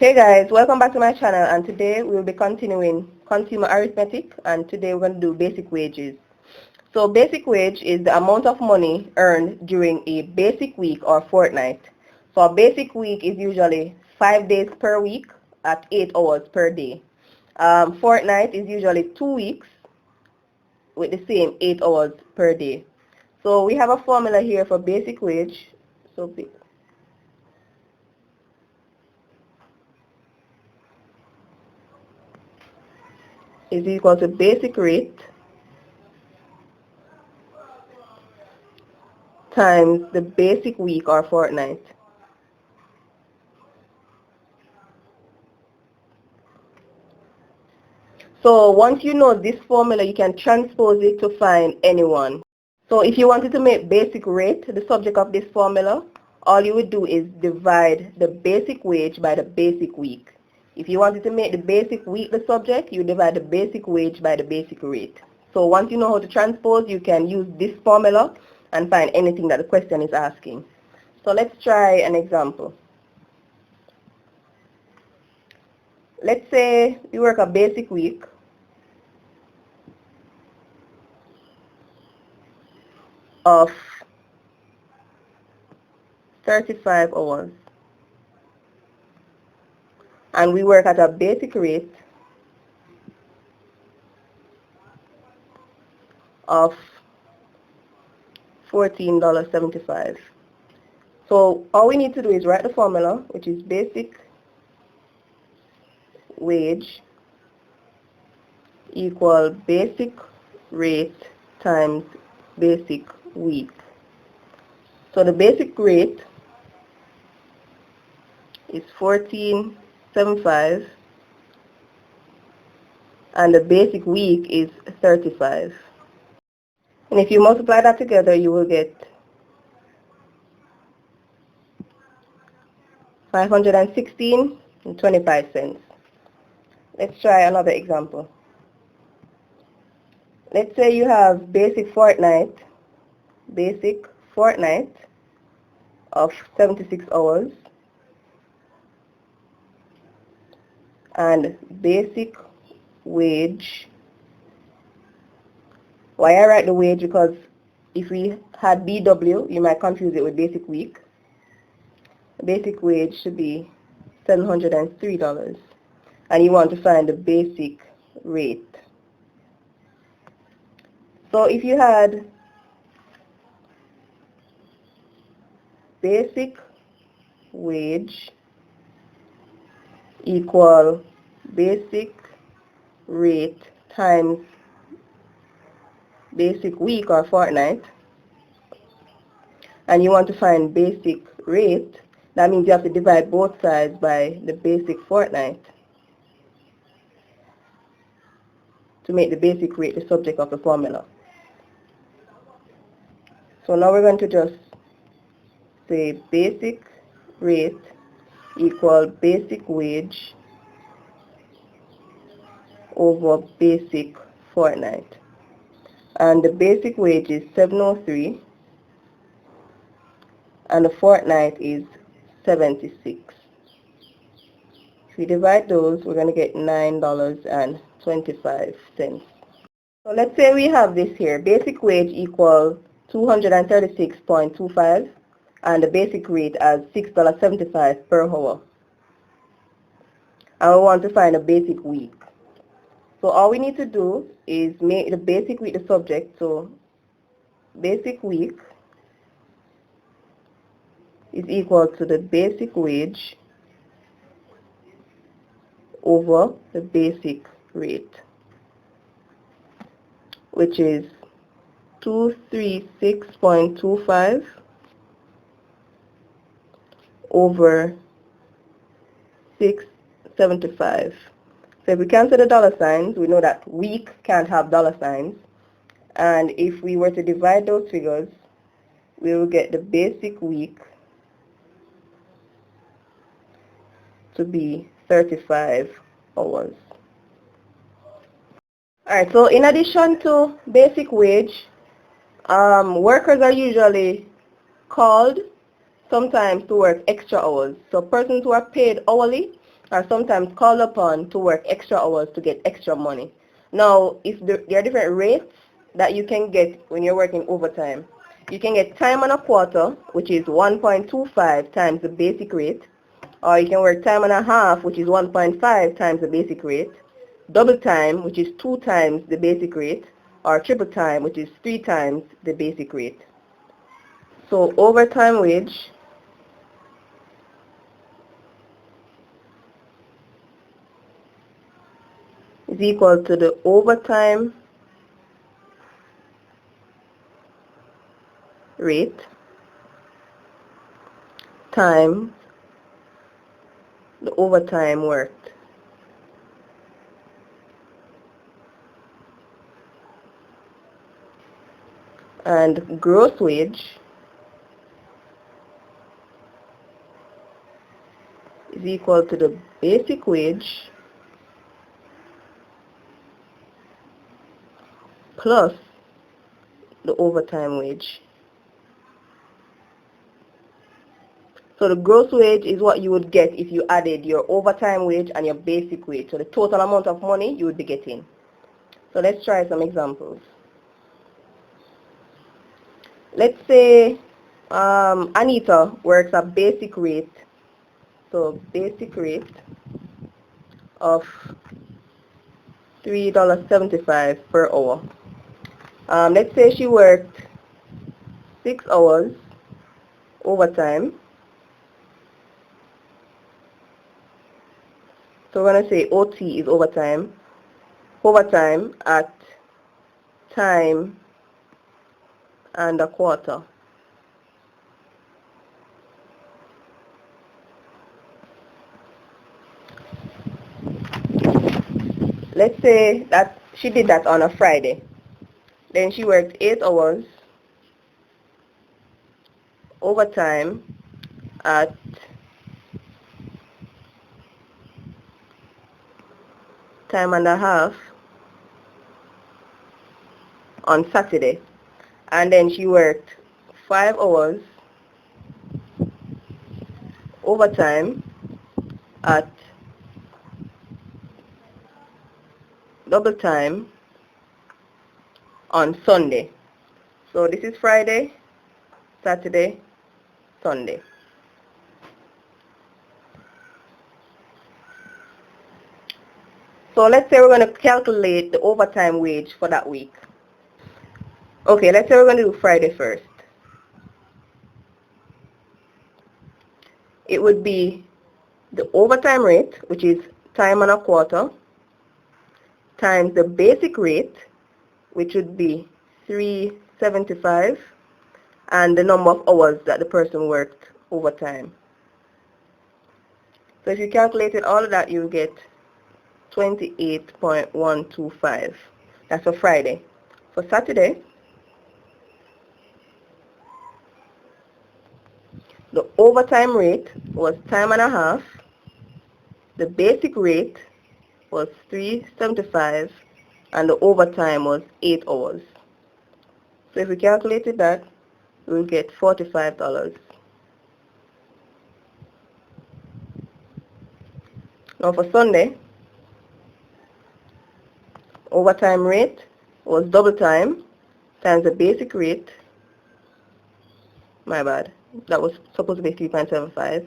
Hey guys, welcome back to my channel, and today we will be continuing consumer arithmetic, and today we're going to do basic wages. So basic wage is the amount of money earned during a basic week or fortnight. So a basic week is usually 5 days per week at 8 hours per day. Fortnight is usually 2 weeks with the same 8 hours per day. So we have a formula here for basic wage. So is equal to basic rate times the basic week or fortnight. So once you know this formula, you can transpose it to find anyone. So if you wanted to make basic rate the subject of this formula, all you would do is divide the basic wage by the basic week. If you wanted to make the basic week the subject, you divide the basic wage by the basic rate. So once you know how to transpose, you can use this formula and find anything that the question is asking. So let's try an example. Let's say you work a basic week of 35 hours. And we work at a basic rate of $14.75. So all we need to do is write the formula, which is basic wage equal basic rate times basic week. So the basic rate is $14.75 and the basic week is 35. And if you multiply that together, you will get 516.25. Let's try another example. Let's say you have basic fortnight of 76 hours and basic wage. Why I write the wage? Because if we had BW, you might confuse it with basic week. Basic wage should be $703, and you want to find the basic rate. So if you had basic wage equal basic rate times basic week or fortnight, and you want to find basic rate, that means you have to divide both sides by the basic fortnight to make the basic rate the subject of the formula. So now we're going to just say basic rate equal basic wage over basic fortnight. And the basic wage is $703 and the fortnight is 76. If we divide those, we're going to get $9.25. So let's say we have this here. Basic wage equal $236.25 and the basic rate as $6.75 per hour. And we want to find a basic week. So all we need to do is make the basic week the subject. So basic week is equal to the basic wage over the basic rate, which is 236.25 over 675. So if we cancel the dollar signs, we know that week can't have dollar signs. And if we were to divide those figures, we will get the basic week to be 35 hours. Alright, so in addition to basic wage, workers are usually called sometimes to work extra hours. So persons who are paid hourly are sometimes called upon to work extra hours to get extra money. Now, if there are different rates that you can get when you're working overtime. You can get time and a quarter, which is 1.25 times the basic rate, or you can work time and a half, which is 1.5 times the basic rate, double time, which is 2 times the basic rate, or triple time, which is 3 times the basic rate. So overtime wage is equal to the overtime rate times the overtime worked. And gross wage is equal to the basic wage plus the overtime wage. So the gross wage is what you would get if you added your overtime wage and your basic wage. So the total amount of money you would be getting. So let's try some examples. Let's say Anita works a basic rate. So basic rate of $3.75 per hour. Let's say she worked 6 hours overtime. So we're going to say OT is overtime. Overtime at time and a quarter. Let's say that she did that on a Friday. Then she worked 8 hours overtime at time and a half on Saturday. And then she worked 5 hours overtime at double time on Sunday. So this is Friday, Saturday, Sunday. So let's say we're going to calculate the overtime wage for that week. Okay, let's say we're going to do Friday first. It would be the overtime rate, which is time and a quarter, times the basic rate, which would be $3.75, and the number of hours that the person worked overtime. So if you calculated all of that, you'll get 28.125. That's for Friday. For Saturday, the overtime rate was time and a half. The basic rate was $3.75, and the overtime was 8 hours. So if we calculated that, we'll get $45. Now for Sunday, overtime rate was double time times the basic rate. My bad. That was supposed to be 3.75.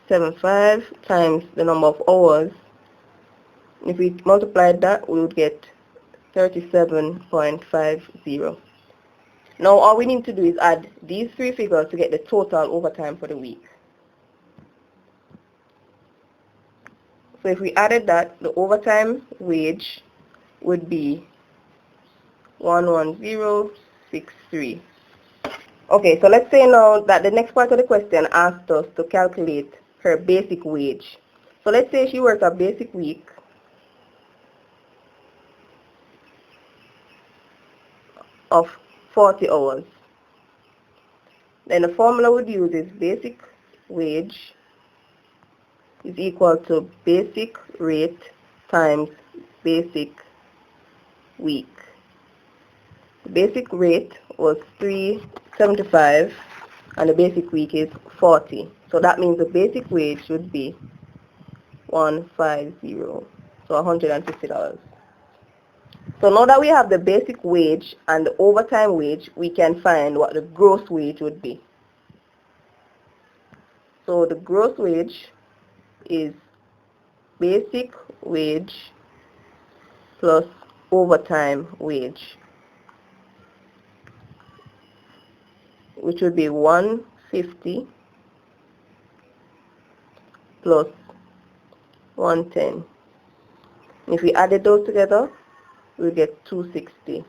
75 times the number of hours. If we multiplied that, we would get 37.50. Now all we need to do is add these three figures to get the total overtime for the week. So if we added that, the overtime wage would be 11063. Okay, so let's say now that the next part of the question asked us to calculate her basic wage. So let's say she worked a basic week of 40 hours. Then the formula we'd use is basic wage is equal to basic rate times basic week. The basic rate was $3.75 and the basic week is 40. So that means the basic wage should be 150, so $150. So now that we have the basic wage and the overtime wage, we can find what the gross wage would be. So the gross wage is basic wage plus overtime wage, which would be 150 plus 110. If we added those together, we'll get 260.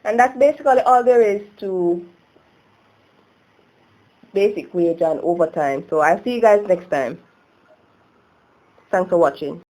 And that's basically all there is to basic wage and overtime. So I'll see you guys next time. Thanks for watching.